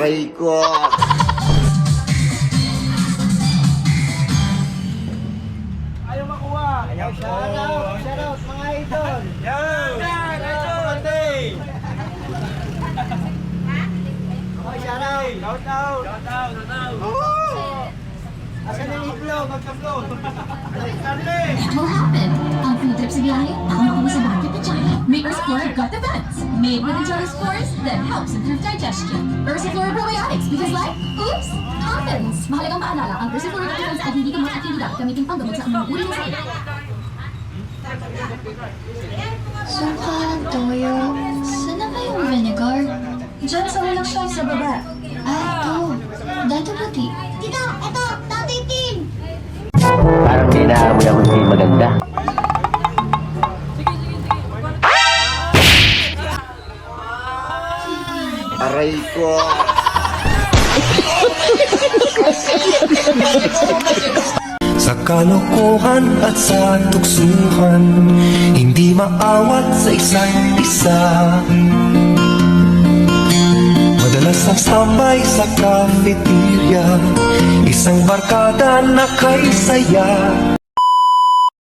Aray ko. Ayaw makuha. Ayaw. Shout out mga idol. Yan, idol. Okay, shout out. Shout out. Asan ang itlog? Magka-vlog. Charlie. What happened? Ang food trip sa biyahe, ako makuha sa bucket at China. May Ursiflora gut defense. Made with intelligent spores that helps improve digestion. Ursiflora probiotics because life, oops, happens. Mahalagang paalala, ang Ursiflora gut defense ay hindi gamot at hindi dapat gamitin panggamot sa anumang uri ng sakit. Sungka ng toyo. Saan na ba yung vinegar? Diyan sa walang shelf sa baba. Ito. Dato puti. Tita, ito. Tatay Tim. Parang may naamoy ako di maganda. Aray ko. Sa kalokohan at sa tuksuhan, hindi maawat sa isa't isa. Madalas ang tambay sa cafeteria, isang barkada na kay saya.